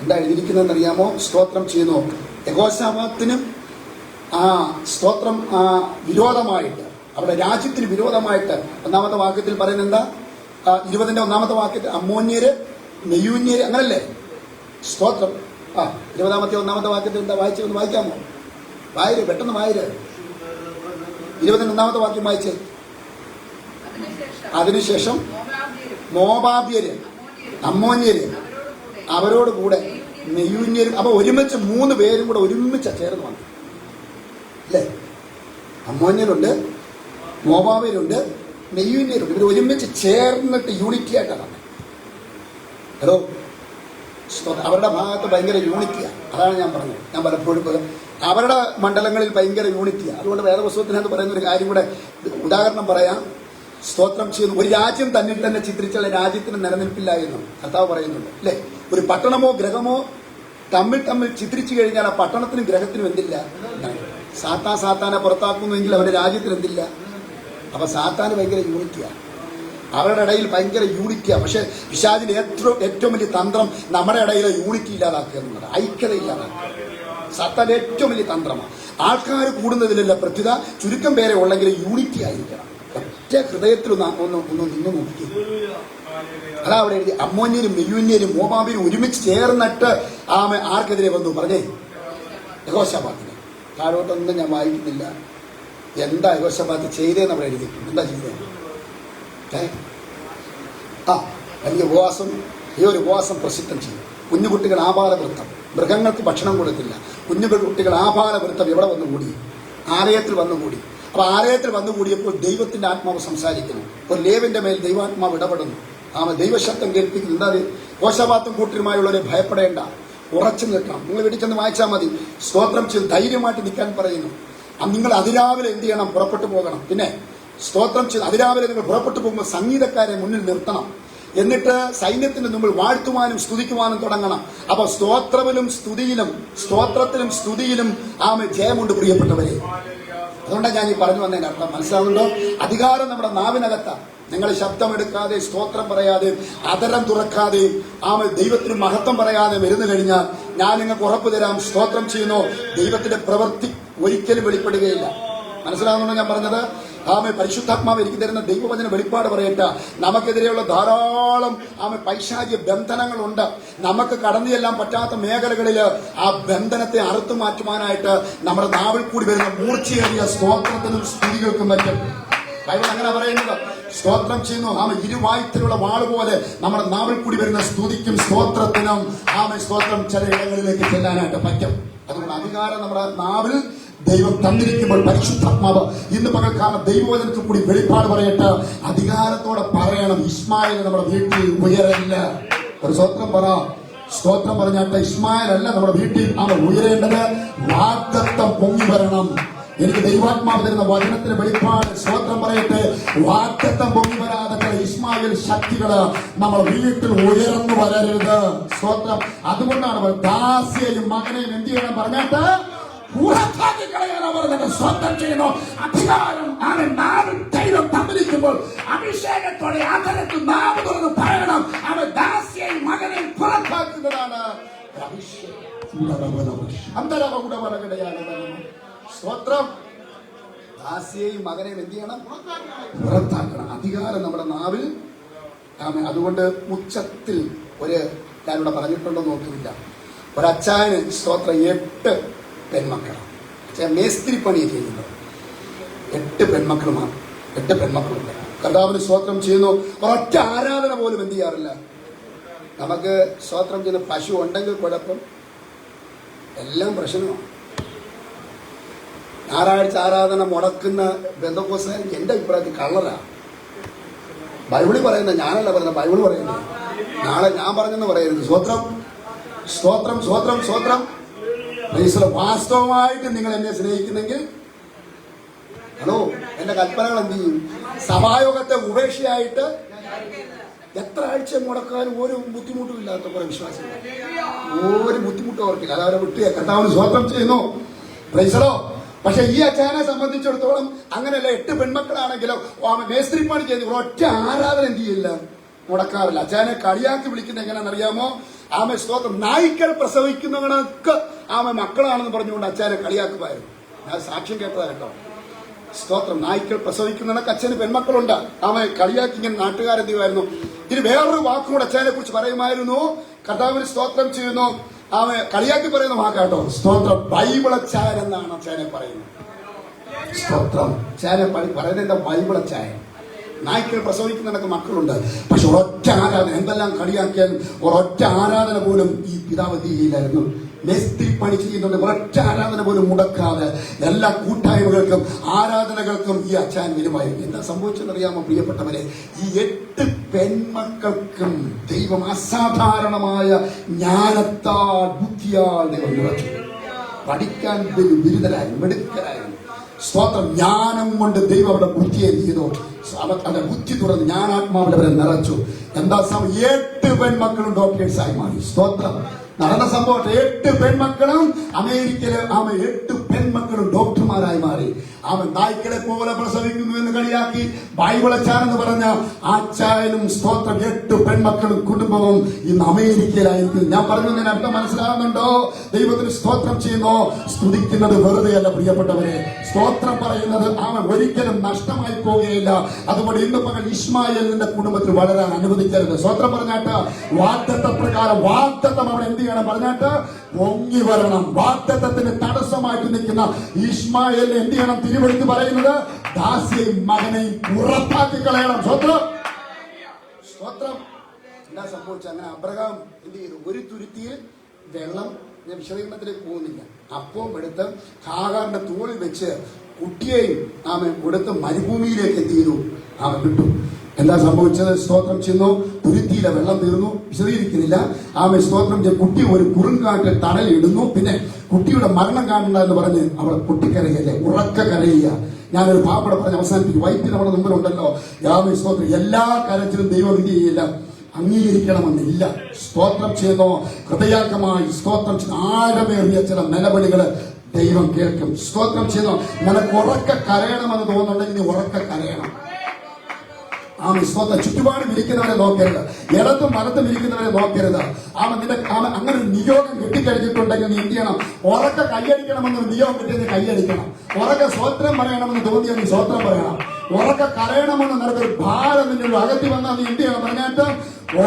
Speaker 1: എന്താ എഴുതിയിരിക്കുന്നതെന്ന് അറിയാമോ? സ്തോത്രം ചെയ്യുന്നു. യഹോശാഫാത്തിനും സ്തോത്രം വിരോധമായിട്ട്, അവിടെ രാജ്യത്തിന് വിരോധമായിട്ട് 1-ാമത്തെ വാക്യത്തിൽ പറയുന്നത് എന്താ? 20-ന്റെ 1-ാമത്തെ വാക്യത്തിൽ അമ്മോന്യര്, മെയൂന്യര്, അങ്ങനല്ലേ? സ്തോത്രം. 20-ാമത്തെ 1-ാമത്തെ വാക്യത്തിൽ എന്താ? ഒന്ന് വായിക്കാമോ? വായര്, പെട്ടെന്ന് വായര്. 20-ന്റെ 1-ാമത്തെ വാക്യം വായിച്ച്. അതിനുശേഷം മോവാബ്യര്, അമ്മോന്യര്, അവരോട് കൂടെ മെയൂന്യരും. അപ്പൊ ഒരുമിച്ച് 3 പേരും കൂടെ ഒരുമിച്ച് ചേർന്ന് വന്നു അല്ലേ? അമ്മോന്യരുണ്ട്, മോവാബ്യരുണ്ട്, മെയൂന്യരുണ്ട്. ഇവർ ഒരുമിച്ച് ചേർന്നിട്ട് യൂണിറ്റി ആയിട്ടാണ്. ഹലോ, അവരുടെ ഭാഗത്ത് ഭയങ്കര യൂണിറ്റിയാണ്. അതാണ് ഞാൻ പറഞ്ഞത്. ഞാൻ പലപ്പോഴും അവരുടെ മണ്ഡലങ്ങളിൽ ഭയങ്കര യൂണിറ്റിയാണ്. അതുകൊണ്ട് വേദപുസ്തകത്തിനകത്ത് പറയുന്ന ഒരു കാര്യം കൂടെ ഉദാഹരണം പറയാം. സ്തോത്രം ചെയ്യുന്നു. ഒരു രാജ്യം തന്നിൽ തന്നെ ചിത്രിച്ചുള്ള രാജ്യത്തിന് നിലനിൽപ്പില്ല എന്നും കർത്താവ് പറയുന്നുണ്ട് അല്ലേ? ഒരു പട്ടണമോ ഗ്രഹമോ തമ്മിൽ ചിത്രിച്ചു കഴിഞ്ഞാൽ ആ പട്ടണത്തിനും ഗ്രഹത്തിനും എന്തില്ല? സാത്താനെ പുറത്താക്കുന്നുവെങ്കിൽ അവരുടെ രാജ്യത്തിന് എന്തില്ല? അപ്പൊ സാത്താന് ഭയങ്കര യൂണിറ്റിയാണ്. അവരുടെ ഇടയിൽ ഭയങ്കര യൂണിറ്റിയാണ്. പക്ഷെ പിശാചിന്റെ ഏറ്റവും വലിയ തന്ത്രം നമ്മുടെ ഇടയിലെ യൂണിറ്റി ഇല്ലാതാക്കുക എന്നുള്ളത്, ഐക്യത ഇല്ലാതാക്കുക. സാത്താന്റെ ഏറ്റവും വലിയ തന്ത്രമാണ്. ആൾക്കാർ കൂടുന്നതിലല്ല പ്രത്യുത, ചുരുക്കം പേരെ ഉള്ളെങ്കിൽ യൂണിറ്റി ആയിരിക്കണം. ഒറ്റ ഹൃദയത്തിൽ ഒന്ന് നിന്ന് നോക്കി. അതാ അവിടെ എഴുതി. അമ്മോന്യരും മെയൂന്യരും മോവാബ്യരും ഒരുമിച്ച് ചേർന്നിട്ട് ആർക്കെതിരെ വന്നു? പറഞ്ഞേ, യഹോശാഫാത്തിനെ. താഴോട്ടൊന്നും ഞാൻ വായിക്കുന്നില്ല. എന്താ യഹോശാഫാത്ത് ചെയ്തതെന്ന് അവിടെ എഴുതി. എന്താ ചെയ്തത്? വലിയ ഉപവാസം, ഈ ഒരു ഉപവാസം പ്രസിദ്ധം ചെയ്യും. കുഞ്ഞുകുട്ടികൾ ആപാലവൃത്തം, മൃഗങ്ങൾക്ക് ഭക്ഷണം കൊടുത്തില്ല. കുഞ്ഞുകുട്ടികൾ ആപാലവൃത്തം എവിടെ വന്നുകൂടി? ആലയത്തിൽ വന്നുകൂടി. അപ്പൊ ആലയത്തിൽ വന്നുകൂടിയപ്പോൾ ദൈവത്തിന്റെ ആത്മാവ് സംസാരിക്കുന്നു. അപ്പോൾ ലേവിന്റെ മേൽ ദൈവാത്മാവ് ഇടപെടുന്നു. ദൈവശബ്ദം കേൾപ്പിക്കുന്നു. എന്താ? യഹോശാഫാത്തും കൂട്ടരുമായുള്ളവരെ ഭയപ്പെടേണ്ട, ഉറച്ചു നിൽക്കണം. നിങ്ങൾ വീട്ടിൽ ചെന്ന് വായിച്ചാൽ മതി. സ്തോത്രം ചെയ്ത് ധൈര്യമായിട്ട് നിൽക്കാൻ പറയുന്നു. നിങ്ങൾ അതിരാവിലെ എന്ത് ചെയ്യണം? പുറപ്പെട്ടു പോകണം. പിന്നെ സ്തോത്രം ചെയ്ത് അതിരാവിലെ നിങ്ങൾ പുറപ്പെട്ടു പോകുമ്പോൾ സംഗീതക്കാരെ മുന്നിൽ നിർത്തണം. എന്നിട്ട് സൈന്യത്തിന്റെ മുമ്പിൽ വാഴ്ത്തുവാനും സ്തുതിക്കുവാനും തുടങ്ങണം. അപ്പൊ സ്തോത്രത്തിലും സ്തുതിയിലും ജയമുണ്ട് പ്രിയപ്പെട്ടവരെ. അതുകൊണ്ടാണ് ഞാൻ ഈ പറഞ്ഞു വന്നതിന്റെ അർത്ഥം. മനസ്സിലാവുന്നുണ്ടോ? അധികാരം നമ്മുടെ നാവിനകത്താണ്. നിങ്ങൾ ശബ്ദമെടുക്കാതെ, സ്തോത്രം പറയാതെ, അതരം തുറക്കാതെയും ദൈവത്തിന് മഹത്വം പറയാതെ വരുന്നു കഴിഞ്ഞാൽ ഞാൻ നിങ്ങൾക്ക് ഉറപ്പു തരാം, സ്തോത്രം ചെയ്യുന്നു, ദൈവത്തിന്റെ പ്രവൃത്തി ഒരിക്കലും വെളിപ്പെടുകയില്ല. മനസ്സിലാവുന്നുണ്ടോ ഞാൻ പറഞ്ഞത്? പരിശുദ്ധാത്മാവ് എനിക്ക് തരുന്ന ദൈവവചന വെളിപ്പാട് പറയട്ടെ. നമുക്കെതിരെയുള്ള ധാരാളം പൈശാചിക ബന്ധനങ്ങളുണ്ട്. നമുക്ക് കടന്നു ചെല്ലാൻ പറ്റാത്ത മേഖലകളിൽ ആ ബന്ധനത്തെ അറുത്തു മാറ്റുവാനായിട്ട് നമ്മുടെ നാവിൽ കൂടി വരുന്ന മൂർച്ചയേറിയ സ്തോത്രത്തിനും സ്തുതികൾക്കും പറ്റും. ബൈബിൾ അങ്ങനെ പറയുന്നത്. സ്തോത്രം ചെയ്യുന്നു. ഇരുവായുത്തിലുള്ള വാള് പോലെ നമ്മുടെ നാവിൽ കൂടി വരുന്ന സ്തുതിക്കും സ്തോത്രത്തിനും സ്തോത്രം ചില ഇടങ്ങളിലേക്ക് ചെല്ലാനായിട്ട് പറ്റും. അതുകൊണ്ട് അധികാരം നമ്മുടെ നാവിൽ ദൈവം തന്നിരിക്കുമ്പോൾ പരിശുദ്ധാത്മാവ് ഇന്ന് പകൽക്കാലം ദൈവവചനത്തിൽ കൂടി വെളിപ്പാട് പറയട്ടെ. അധികാരത്തോടെ പറയണം, ഇസ്മായിൽ നമ്മുടെ വീട്ടിൽ ഉയരല്ല. ഒരു സ്തോത്രം പറ. സ്തോത്രം പറഞ്ഞാട്ടെ. ഇസ്മായിൽ അല്ല നമ്മുടെ വീട്ടിൽ ഉയരേണ്ടത്. വാഗ്ദത്തം പൊങ്ങി വരണം. എനിക്ക് ദൈവാത്മാവ് തരുന്ന വചനത്തിന് വെളിപ്പാട്. സ്തോത്രം പറയട്ടെ. വാഗ്ദത്തം പൊങ്ങി വരാതെ ഇസ്മായിൽ ശക്തികള് നമ്മുടെ വീട്ടിൽ ഉയർന്നു വരരുത്. സ്തോത്രം. അതുകൊണ്ടാണ് ദാസിയെയും മകനെയും എന്ത് ചെയ്യണം പറഞ്ഞിട്ട് പുറത്താക്കി കളയാൻ അവർ തന്നെ സ്വന്തം ചെയ്യുന്നു. അധികാരം ദൈവം തന്നിരിക്കുമ്പോൾ അഭിഷേകത്തോടെ അതരത്തിൽ നാവ് തുറന്ന് പറയണം. അവൻ ദാസിയെയും മകനെയും പുറത്താക്കുന്നതാണ് സ്തോത്രം. ദാസിയെയും മകനെയും എന്ത് ചെയ്യണം? പുറത്താക്കണം. അധികാരം നമ്മുടെ നാവിൽ. അതുകൊണ്ട് ഉച്ചത്തിൽ ഞാനിവിടെ പറഞ്ഞിട്ടുണ്ടോ നോക്കുന്നില്ല. ഒരച്ചായന് സ്തോത്രം 8 പെൺമക്കളാണ്. മേസ്ത്രി പണി ചെയ്യുന്നത് 8 പെൺമക്കളുമാണ്. 8 പെൺമക്കളുണ്ട്. കർത്താവിന് സ്തോത്രം ചെയ്യുന്നു. ഒരൊറ്റ ആരാധന പോലും എന്ത് ചെയ്യാറില്ല. നമുക്ക് സ്തോത്രം ചെയ്യുന്ന പശു ഉണ്ടെങ്കിൽ കുഴപ്പം, എല്ലാം പ്രശ്നമാണ്. ഞായറാഴ്ച ആരാധന മുടക്കുന്ന ബന്ധക്കോസ്തുകാർ എൻ്റെ അഭിപ്രായത്തിൽ കള്ളറാണ്. ബൈബിളിൽ പറയുന്നത് ഞാനല്ല പറയുന്നത്, ബൈബിൾ പറയുന്നത്. നാളെ ഞാൻ പറഞ്ഞെന്ന് പറയരുത്. സ്തോത്രം സ്തോത്രം സ്തോത്രം സ്തോത്രം. വാസ്തവമായിട്ട് നിങ്ങൾ എന്നെ സ്നേഹിക്കുന്നെങ്കിൽ ഹലോ, എന്റെ കൽപ്പനകൾ എന്ത് ചെയ്യും? സഭായോഗത്തെ ഉപേക്ഷയായിട്ട് എത്ര ആഴ്ച മുടക്കാനും ഒരു ബുദ്ധിമുട്ടും ഇല്ലാത്ത കുറെ വിശ്വാസികൾ, ഒരു ബുദ്ധിമുട്ടും അവർക്കില്ല. അതവരെ വിട്ടുക. കർത്താവിന് സ്തോത്രം ചെയ്യുന്നു. പ്രൈസലോ. പക്ഷെ ഈ അച്ഛനെ സംബന്ധിച്ചിടത്തോളം അങ്ങനെയല്ല. 8 പെൺമക്കളാണെങ്കിലോ മേസ്ത്രി പണി ചെയ്ത് ഒറ്റ ആരാധന എന്ത് ചെയ്യില്ല, മുടക്കാറില്ല. അച്ഛനെ കളിയാക്കി വിളിക്കുന്നത് എങ്ങനെയാണെന്ന് അറിയാമോ? ആമെ സ്തോത്രം. നായ്ക്കൾ പ്രസവിക്കുന്നവർക്ക് ആമെ മക്കളാണെന്ന് പറഞ്ഞുകൊണ്ട് അച്ഛനെ കളിയാക്കുമായിരുന്നു. ഞാൻ സാക്ഷ്യം കേട്ടതാ കേട്ടോ. സ്തോത്രം. നായ്ക്കൾ പ്രസവിക്കുന്നവർക്ക് അച്ഛന് പെൺമക്കളുണ്ട്. ആമെ കളിയാക്കി ഇങ്ങനെ നാട്ടുകാരെന്ത് ചെയ്യുമായിരുന്നു. ഇനി വേറൊരു വാക്കും കൂടെ അച്ഛനെ കുറിച്ച് പറയുമായിരുന്നു. കർത്താവിന് സ്തോത്രം ചെയ്യുന്നു. ആമെ കളിയാക്കി പറയുന്ന വാക്കാട്ടോ. സ്തോത്രം. ബൈബിളച്ചായൻ എന്നാണ് അച്ഛനെ പറയുന്നത്. സ്തോത്രം. അച്ഛനെ പറയുന്നത് എന്താ? ബൈബിളച്ചായൻ. നായ്ക്കൾ പ്രസവിക്കുന്നതിനൊക്കെ മക്കളുണ്ട്. പക്ഷെ ഒരൊറ്റ ആരാധന, എന്തെല്ലാം കളിയാക്കിയാലും ഒരൊറ്റ ആരാധന പോലും ഈ പിതാവ് ചെയ്യില്ലായിരുന്നു. മേസ്ത്രി പണി ചെയ്യുന്നുണ്ട്. ഒരൊറ്റ ആരാധന പോലും മുടക്കാതെ എല്ലാ കൂട്ടായ്മകൾക്കും ആരാധനകൾക്കും ഈ അച്ഛൻ വരുമായിരുന്നു. എന്താ സംഭവിച്ചെന്നറിയാമോ പ്രിയപ്പെട്ടവരെ? ഈ 8 പെൺമക്കൾക്കും ദൈവം അസാധാരണമായ ജ്ഞാനത്താൽ ബുദ്ധിയാൽ ദൈവം നിറച്ചു. പഠിക്കാൻ ബിരുദരായിരുന്നു, മെടുക്കരായിരുന്നു. സ്തോത്രം. ജ്ഞാനം കൊണ്ട് ദൈവം അവരുടെ ബുദ്ധിയെ ചെയ്തു. അവരുടെ ബുദ്ധി തുറന്ന് ജ്ഞാനാത്മാവിൽ അവരെ നിറച്ചു. എന്താ 8 പെൺമക്കളും ഡോക്ടേഴ്സായി മാറി. സ്തോത്രം. നടന്ന സംഭവം 8 പെൺമക്കളും അമേരിക്കയിലെ 8 പെൺമക്കളും ഡോക്ടർമാരായി മാറി. അവൻ നായ്ക്കളെ പോലെ പ്രസവിക്കുന്നു എന്ന് കളിയാക്കി ബൈബിളച്ചാനെന്ന് പറഞ്ഞ ആച്ചായനും സ്തോത്രം 8 പെൺമക്കളും കുടുംബവും ഇന്ന് അമേരിക്കയിലായിരിക്കും. ഞാൻ പറഞ്ഞതിന് അർത്ഥം മനസ്സിലാകുന്നുണ്ടോ? ദൈവത്തിന് സ്തോത്രം ചെയ്യുന്നു. സ്തുതിക്കുന്നത് വെറുതെയല്ല പ്രിയപ്പെട്ടവരെ. സ്തോത്രം പറയുന്നത് അവൻ ഒരിക്കലും നഷ്ടമായി പോവുകയില്ല. അതുകൊണ്ട് ഇന്ന് പകൽ ഇസ്മായേലിന്റെ കുടുംബത്തിൽ വളരാൻ അനുവദിക്കരുത്. സ്തോത്രം പറഞ്ഞാട്ട് വാഗ്ദത്ത പ്രകാരം വാഗ്ദത്തം അവൻ എന്ത് ചെയ്യണം പറഞ്ഞാട്ട് പൊങ്ങി വരണം. വാഗ്ദത്തത്തിന് തടസ്സമായിട്ട് നിൽക്കുന്ന ഇസ്മായേലിനെ എന്ത് ചെയ്യണം? തിരുവെടുത്ത് പറയുന്നത് ദാസിയെയും മകനെയും പുറത്താക്കി കളയണം. സ്തോത്രം സ്തോത്രം. എന്താ സംഭവിച്ച? അങ്ങനെ അബ്രഹാം എന്ത് ചെയ്തു? ഒരു തുരുത്തിയിൽ വെള്ളം, ഞാൻ വിശദീകരണത്തിലേക്ക് പോകുന്നില്ല, അപ്പം എടുത്ത് ഹാഗാറിന്റെ തോളിൽ വെച്ച് കുട്ടിയെയും ആമൻ കൊടുത്ത് മരുഭൂമിയിലേക്ക് എന്ത് ചെയ്തു? അവൻ വിട്ടു. എന്താ സംഭവിച്ചത്? സ്തോത്രം ചെയ്യുന്നു. തുരുത്തിയിലെ വെള്ളം തീർന്നു. വിശദീകരിക്കുന്നില്ല. ആമേ സ്തോത്രം ചെയ്ത് കുട്ടി ഒരു കുറുങ്കാട്ടിൽ തണലിടുന്നു. പിന്നെ കുട്ടിയുടെ മരണം കാണണ്ട എന്ന് പറഞ്ഞ് അവൾ പൊട്ടിക്കരയല്ലേ, ഉറക്ക കരയുക. ഞാനൊരു പാപ്പട പറഞ്ഞ് അവസാനിപ്പിക്കും. വൈദ്യുതി നമ്മുടെ മുമ്പിലുണ്ടല്ലോ. ആമേ സ്തോത്രം. എല്ലാ കാര്യത്തിലും ദൈവം എന്ത് ചെയ്യില്ല, അംഗീകരിക്കണമെന്നില്ല. സ്തോത്രം ചെയ്യുന്നു. ഹൃദയാക്കമായി സ്തോത്രം ചെയ്യുന്ന ആഴമേറിയ ചില നിലവിളികള് ദൈവം കേൾക്കും. സ്തോത്രം ചെയ്യുന്നു. നിനക്ക് ഉറക്ക കരയണമെന്ന് തോന്നുന്നുണ്ടെങ്കിൽ നീ ഉറക്ക കരയണം. ചുറ്റുപാടും ഇരിക്കുന്നവരെ നോക്കരുത്, ഇടത്തും വലത്തും ഇരിക്കുന്നവരെ നോക്കരുത്. നിന്റെ അങ്ങനെ ഒരു നിയോഗം കിട്ടിക്കഴിഞ്ഞിട്ടുണ്ടെങ്കിൽ നീ എന്ത് ചെയ്യണം? ഉറക്ക കൈയടിക്കണമെന്നൊരു നിയോഗം കിട്ടിയത് കൈയടിക്കണം. ഉറക്ക സ്വോത്രം പറയണമെന്ന് തോന്നിയാൽ നീ സ്വോത്രം പറയണം. ഉറക്ക കരയണമെന്ന് നിനക്കൊരു ഭാരം നിന്റെ അകത്തി വന്നാൽ നീ എന്ത് ചെയ്യണം പറഞ്ഞാട്ട്?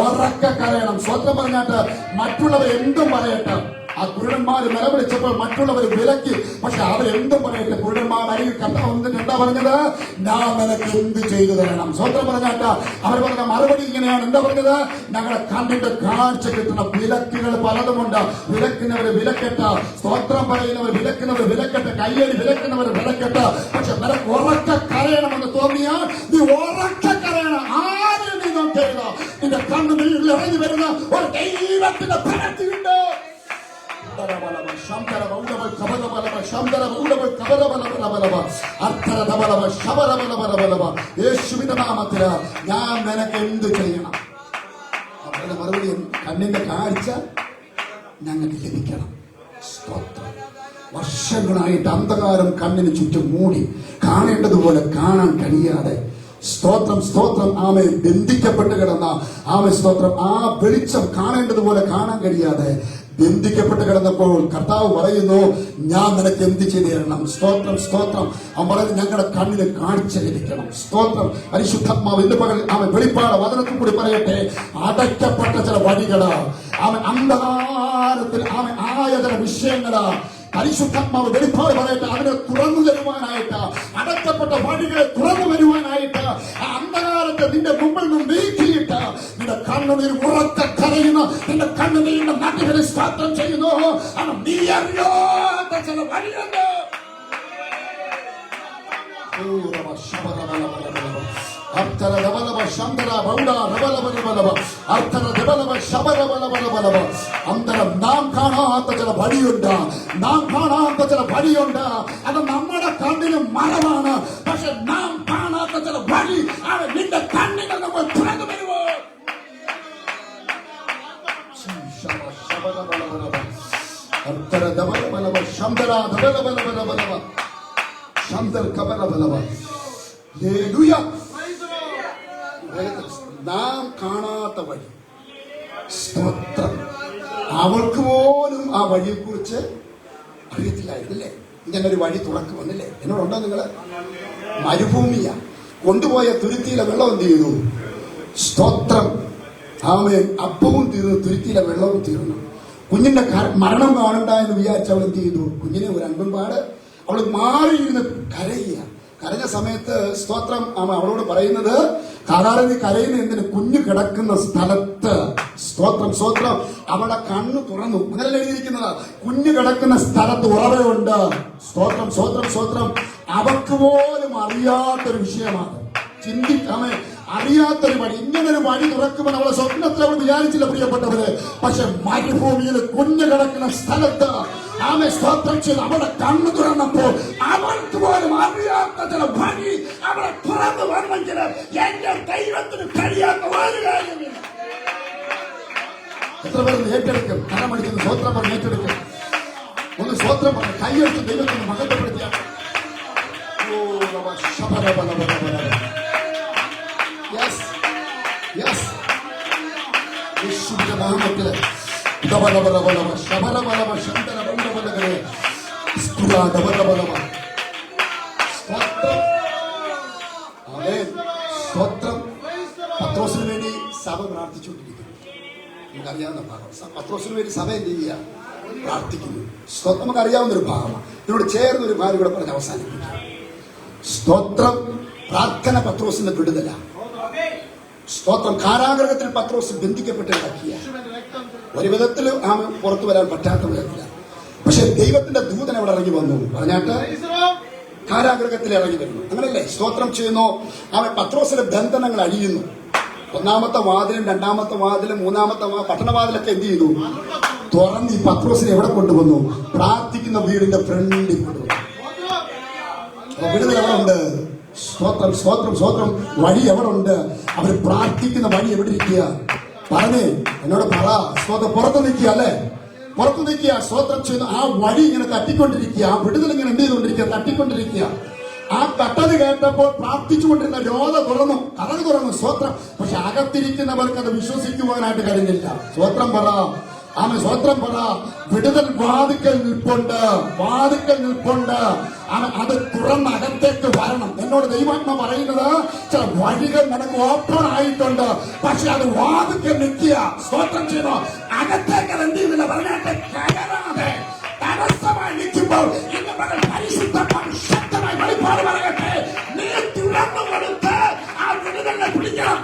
Speaker 1: ഉറക്ക കരയണം. സ്വോത്രം പറഞ്ഞാട്ട് മറ്റുള്ളവർ എന്തും പറയട്ടെ. ആ കുരുടന്മാര് നിലവിളിച്ചപ്പോൾ മറ്റുള്ളവർ വിലക്കി. പക്ഷെ അവരെന്തും പറയട്ടെ. കുരുടന്മാർ അരികിൽ കർത്താവ് എന്താ പറഞ്ഞത്? ഞാൻ നിനക്ക് എന്ത് ചെയ്തു തരണം. സ്വന്തം പറഞ്ഞാട്ട അവർ പറഞ്ഞ മറുപടി ഇങ്ങനെയാണ്. എന്താ പറഞ്ഞത്? ഞങ്ങളെ കണ്ടിട്ട് കാഴ്ച കിട്ടുന്ന വിലക്കുകൾ പലതുമുണ്ട്. വിലക്കുന്നവര് വിലക്കെട്ട്, സ്തോത്രം പറയുന്നവർ വിലക്കുന്നവർ വിലക്കെട്ട്, കയ്യടി വിലക്കുന്നവർ വിലക്കെട്ട്. പക്ഷെ നിനക്ക് ഉറക്ക കരയണമെന്ന് തോന്നിയാൽ നീ ഉറക്ക കരയണം. ആരും നീ നോക്കരുത്. നിന്റെ കണ്ണുനീരിൽ ഇറങ്ങി വരുന്ന ഒരു ദൈവത്തിന്റെ പ്രവൃത്തിയുണ്ട്. യേശുവിന്റെ നാമത്തില് ഞാൻ നിനക്ക് എന്ത് ചെയ്യണം? അവരുടെ മറുപടി കണ്ണിന്റെ കാഴ്ച ഞങ്ങൾക്ക് ലഭിക്കണം. വർഷങ്ങളായിട്ട് അന്ധകാരം കണ്ണിന് ചുറ്റും മൂടി കാണേണ്ടതുപോലെ കാണാൻ കഴിയാതെ സ്തോത്രം സ്തോത്രം ആമേ ബന്ധിക്കപ്പെട്ട് കിടന്ന ആമേ സ്തോത്രം ആ വെളിച്ചം കാണേണ്ടതുപോലെ കാണാൻ കഴിയാതെ ബന്ധിക്കപ്പെട്ട് കിടന്നപ്പോൾ കർത്താവ് പറയുന്നു, ഞാൻ നിനക്ക് എന്ത് ചെയ്തു തരണം? സ്തോത്രം സ്തോത്രം. അവൻ പറയുന്നത് ഞങ്ങളുടെ കണ്ണിന് കാഴ്ച ലഭിക്കണം. സ്തോത്രം. പരിശുദ്ധാത്മാവ് ഇന്ന് പകൽ അവൻ വെളിപ്പാട് വചനത്തിൽ കൂടി പറയട്ടെ. അടയ്ക്കപ്പെട്ട ചില വഴികള്, അവൻ അന്ധകാരത്തിൽ അവൻ ആയ ചില വിഷയങ്ങള് പരിശുദ്ധാത്മാവ് വെളിപ്പാട് പറയട്ടെ. അതിനെ തുറന്നു തരുവാനായിട്ട്, അടച്ചപ്പെട്ട വഴികളെ തുറന്നു വരുവാനായിട്ട്, അന്ധകാരത്തെ നിന്റെ മുമ്പിൽ നിന്ന് നീക്കിയിട്ട് നിന്റെ കണ്ണുനീർ ഉറക്കെ കരയുന്ന നിന്റെ കണ്ണുനീരിന്റെ നാട്ടുകളിൽ സ്തോത്രം ചെയ്യുന്നു. നീ അറിയാത്ത ചില വഴിയുണ്ട്. അന്തരം നാം കാണാത്ത ചില വഴിയുണ്ട്, നാം കാണാത്ത ചില വഴിയുണ്ട്. അത് നമ്മുടെ കണ്ണിന് മറവാണ്. പക്ഷെ നാം കാണാത്ത ചില വഴി അത് നിന്റെ കണ്ണിന് നമ്മൾ തുറന്നു വരുമോ? നാം കാണാത്ത വഴി. സ്തോത്രം. അവൾക്ക് പോലും ആ വഴിയെ കുറിച്ച് അറിയത്തില്ലായിരുന്നില്ലേ? ഇങ്ങനൊരു വഴി തുറക്കുമെന്നില്ലേ? എന്നോടുണ്ടോ നിങ്ങള്? മരുഭൂമിയാ, കൊണ്ടുപോയ തുരുത്തിയിലെ വെള്ളം എന്ത് ചെയ്തു? സ്തോത്രം. ആമേൻ. അപ്പവും തീർന്നു, തുരുത്തിയിലെ വെള്ളവും തീർന്നു. കുഞ്ഞിന്റെ മരണം കാണണ്ട എന്ന് വിചാരിച്ച് അവൾ എന്ത് ചെയ്തു? കുഞ്ഞിനെ ഒരു അൻപൻപാട് അവൾ മാറിയിരുന്ന് കരയുക. കരഞ്ഞ സമയത്ത് സ്തോത്രം അവളോട് പറയുന്നത്, സാധാരണ നീ കരയുന്ന എന്തിന്? കുഞ്ഞ് കിടക്കുന്ന സ്ഥലത്ത്. സ്തോത്രം സ്തോത്രം. അവളുടെ കണ്ണ് തുറന്നു. അങ്ങനെ എഴുതിയിരിക്കുന്നത് കുഞ്ഞ് കിടക്കുന്ന സ്ഥലത്ത് ഉറവയുണ്ട്. സ്തോത്രം സ്തോത്രം സ്തോത്രം. അവർക്ക് പോലും അറിയാത്തൊരു വിഷയമാണ്. ചിന്തിക്കാമേ, അറിയാത്തൊരു വഴി. ഇങ്ങനൊരു വഴി തുറക്കുമെന്ന് അവളെ സ്വപ്നത്തിൽ അവൾ വിചാരിച്ചില്ല പ്രിയപ്പെട്ടവര്. പക്ഷെ മരുഭൂമിയിൽ കുഞ്ഞ് കിടക്കുന്ന സ്ഥലത്ത് ആമേ സ്തോത്രം ചെയ്ത് അവളുടെ കണ്ണ് തുറന്നപ്പോൾ അവൾക്ക് പോലും അറിയാത്ത ചില വഴി അവളെ തുറന്നു വന്നെങ്കിൽ എന്റെ ദൈവത്തിന് കഴിയാത്ത ഒരു കാര്യമില്ല. എത്ര പേര് ഏറ്റെടുക്കും? കരമടിക്കുന്ന സ്വത്രം പറഞ്ഞ് ഏറ്റെടുക്കും. ഒന്ന് സ്വത്രം പറഞ്ഞ് കൈയെടുത്ത് ദൈവത്തിന് മഹത്വപ്പെടുത്തിയ നാമത്തില് പത്രോസിന് വേണ്ടി സഭ പ്രാർത്ഥിച്ചുകൊണ്ടിരിക്കുന്നു. നമുക്കറിയാവുന്ന ഭാഗം. പത്രോസിന് വേണ്ടി സഭ എന്ത് ചെയ്യുക? പ്രാർത്ഥിക്കുന്നു. നമുക്കറിയാവുന്ന ഒരു ഭാഗമാണ്. ഇതിനോട് ചേർന്ന് ഒരു ഭാര്യ കൂടെ പറഞ്ഞ് അവസാനിപ്പിക്കും. സ്തോത്രം. പ്രാർത്ഥന പത്രോസിന്റെ വിടുതല. സ്തോത്രം. കാരാഗ്രഹത്തിൽ പത്രോസ് ബന്ധിക്കപ്പെട്ട് കിടക്കിയ ഒരു വിധത്തിൽ പുറത്തു വരാൻ പറ്റാത്ത വിധത്തില്ല. പക്ഷെ ദൈവത്തിന്റെ ദൂതൻ അവിടെ ഇറങ്ങി വന്നു. പറഞ്ഞാട്ട് കാരാഗ്രഹത്തിൽ ഇറങ്ങി വരുന്നു. അങ്ങനെയല്ലേ? സ്തോത്രം ചെയ്യുന്നു. അവൻ പത്രോസിന്റെ ബന്ധനങ്ങൾ അഴിയുന്നു. ഒന്നാമത്തെ വാതിലും രണ്ടാമത്തെ വാതിലും മൂന്നാമത്തെ പട്ടണവാതിലൊക്കെ എന്ത് ചെയ്തു? തുറന്ന് ഈ പത്രോസിനെ എവിടെ കൊണ്ടുവന്നു? പ്രാർത്ഥിക്കുന്ന വീടിന്റെ ഫ്രണ്ടിൽ കൊണ്ടുവന്നു. വിടുതൽ എവിടെ ഉണ്ട്? സ്തോത്രം സ്തോത്രം സ്തോത്രം. വഴി എവിടെ ഉണ്ട്? അവർ പ്രാർത്ഥിക്കുന്ന വഴി എവിടെ ഇരിക്കുക? പറഞ്ഞേ, എന്നോട് പറ. സ്തോത്രം. പുറത്ത് നിൽക്കുക അല്ലേ? പുറത്ത് നിൽക്കുക. സ്തോത്രം ചെയ്യുന്ന ആ വഴി ഇങ്ങനെ തട്ടിക്കൊണ്ടിരിക്കുക. ആ വിടുതൽ ഇങ്ങനെ എന്ത് ചെയ്തുകൊണ്ടിരിക്കുക? തട്ടിക്കൊണ്ടിരിക്കുക. ആ തട്ടത് കേട്ടപ്പോൾ പ്രാർത്ഥിച്ചുകൊണ്ടിരുന്ന രോധ തുറന്നു, കഥക് തുറന്നു. സ്തോത്രം. പക്ഷെ അകത്തിരിക്കുന്നവർക്ക് അത് വിശ്വസിക്കുവാനായിട്ട് കഴിഞ്ഞില്ല. സ്തോത്രം പറ. ആമേ സ്വത്രം പറ. വിടുതൽ വാതിക്കൽ നിൽപ്പുണ്ട്, വാതിക്കൽ നിൽപ്പുണ്ട്. അത് തുറന്ന് അകത്തേക്ക് വരണം. എന്നോട് ദൈവാത്മ പറയുന്നത് ചില വഴികൾ നിനക്ക് ഓപ്പൺ ആയിട്ടുണ്ട്. പക്ഷെ അത് വാതിക്കൽ നിൽക്കുക. സ്തോത്രം ചെയ്തോ? അകത്തേക്ക് അത് എന്ത് ചെയ്യുന്നില്ല? പറഞ്ഞാട്ടെ, കയറാതെ തടസ്സമായി നിൽക്കുമ്പോൾ എന്റെ മകൾ പരിശുദ്ധമായി ശക്തമായി വെളിപ്പാട് പറയട്ടെ. നീ തുറന്നു കൊടുത്ത് ആ വിടുതലിനെ പിടിക്കണം.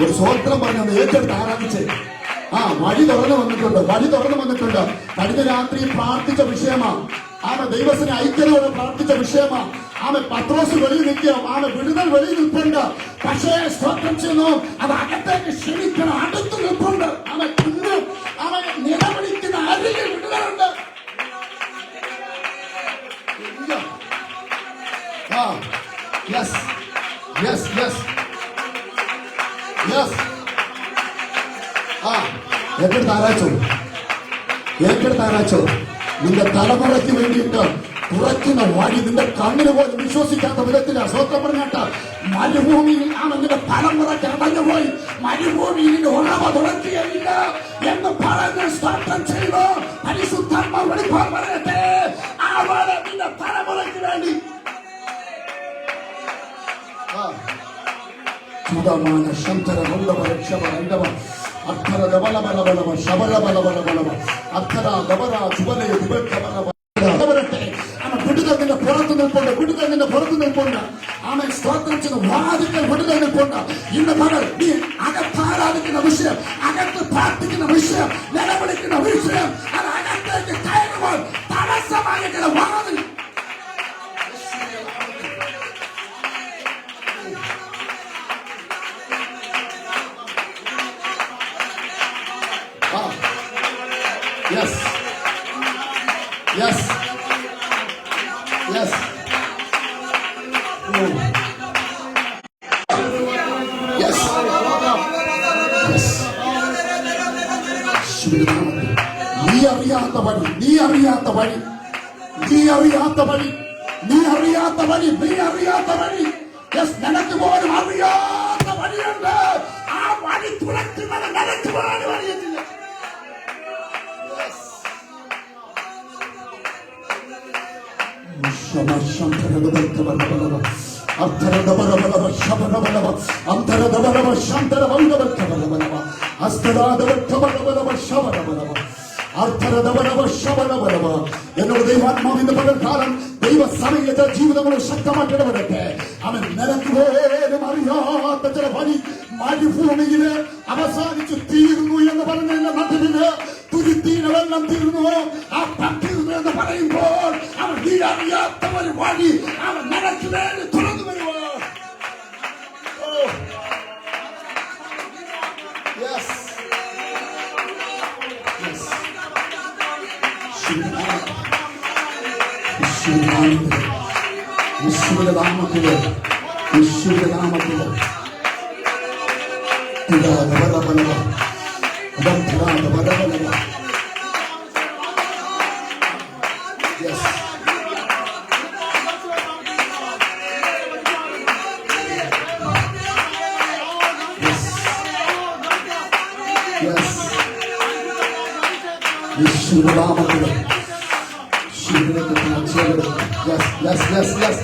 Speaker 1: ഒരു സ്വോത്രം പറഞ്ഞത് ഏറ്റെടുത്ത് ആരാധിച്ച് വഴി തുറന്നു വന്നിട്ടുണ്ട്. വഴി തുറന്നു വന്നിട്ടുണ്ട്. കഴിഞ്ഞ രാത്രി പ്രാർത്ഥിച്ച വിഷയമാണ്. ദൈവത്തിന് ഐക്യതയോടെ പ്രാർത്ഥിച്ച വിഷയമാണ്. പത്രോസ് വെളിയിൽ നിൽക്കുക. വിടുതൽ വെളിയിൽ നിൽപ്പുണ്ട്. പക്ഷേ സ്തോത്രം ചെയ്യുന്നു, അത് അകത്തേക്ക് ക്ഷണിക്കണം. അടുത്ത് നിൽപ്പുണ്ട്. ഇന്നും നിലവിളിക്കുന്ന അരികിൽ വിടുതലുണ്ട്. Yes, yes, yes, yes. ഏറ്റെടുത്താരാച്ചോ നിന്റെ തലമുറയ്ക്ക് വേണ്ടിയിട്ട് തുറക്കുന്ന വഴി നിന്റെ കണ്ണിന് പോലും വിശ്വസിക്കാത്ത വിധത്തിലാണ്. സ്വന്തം പറഞ്ഞിട്ട് മരുഭൂമിയിൽ നിന്റെ തലമുറ കടന്നുപോയി. മരുഭൂമിയിൽ നിന്റെ ഉറവ തുറക്കുകയില്ല എന്ന് പറഞ്ഞ് സ്തോത്രം ചെയ്തു. പരിശുദ്ധാത്മാവ് വെളിപ്പാട് പറയട്ടെ, അവളെ നിന്റെ തലമുറയ്ക്ക് വേണ്ടി ശുദ്ധമാന ശന്തര ക്ഷമ അക്ഷര ദബല ബല ബലവ ശബല ബല ബല ബലവ അക്ഷര ദബര ചുബലേ ദിബലവരട്ടെ. അവൻ വിടുതലിന്റെ പുറത്തു നിൽപ്പുണ്ട്, വിടുതലിന്റെ പുറത്തു നിൽപ്പുണ്ട്. അവൻ സ്തോത്രം ചെയ്ത് വാദിക്കൽ വിടുതൽ നിൽപ്പുണ്ട്. ഇന്ന് പകൽ നീ അകത്താരാധിക്കുന്ന വിഷയം, അകത്ത് പ്രാർത്ഥിക്കുന്ന വിഷയം, നിലവിളിക്കുന്ന വിഷയം, അത് അകത്തേക്ക് കയറുമ്പോൾ തടസ്സമായിരിക്കുന്ന വാതിൽ Yes. Yes. Yes. Oh. Yes. Yes. നീ അറിയാത്ത വഴി, നീ അറിയാത്ത വഴി, നീ അറിയാത്ത വഴി, നീ അറിയാത്ത വഴി, നീ അറിയാത്ത വഴി. യെസ്, നിനക്ക് പോലും അറിയാത്ത വഴിയുണ്ട്. ആ വഴി തുറക്കുന്നത് നിനക്ക് പോലും അറിയത്തില്ല. എന്നോട് ദൈവാത്മാവിന്റെ പകൽക്കാലം ദൈവ സമയത്ത് ജീവിതങ്ങളും ശക്തമാക്കി ഇടപെടട്ടെ. അവൻ നിനക്ക് പോലും അറിയാത്ത ചില വഴി മരുഭൂമിയില് അവസാനിച്ചു തീർന്നു എന്ന് പറഞ്ഞതിന്റെ നടുവില് തുരുത്തീനെ വെള്ളം തീർന്നു, ആ തീർന്നു എന്ന് പറയുമ്പോൾ അവൻ നീ അറിയാത്ത ഒരു വഴി അവൻ നിനക്ക് വേണ്ടി തുറന്നു വരുമോ? യേശുവിന്റെ നാമത്തില്, യേശുവിന്റെ നാമത്തില് Yes. Yes. യേശുവിന്റെ നാമത്തില് Yes, yes, yes.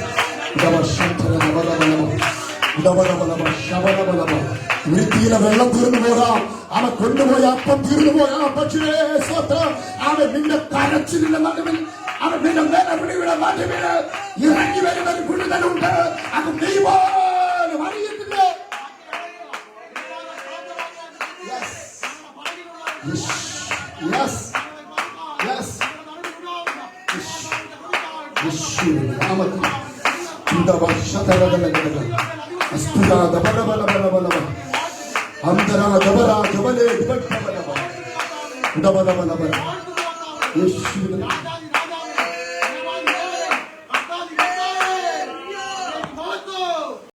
Speaker 1: വൃത്തിയിലെ വെള്ളം തീർന്നു പോകാം, അവൻ കൊണ്ടുപോയ അപ്പം തീർന്നു പോകാം. പക്ഷേ അവൻ നിന്റെ കരച്ചിലിന്റെ നടുവിൽ, അവൻ നിന്റെ നിലവിളിയുടെ നടുവിൽ ഇറങ്ങി വരുന്ന ഒരു വിടുതലുണ്ട്. അത് നീ പോലും അറിയത്തില്ല. യേശുവിന്റെ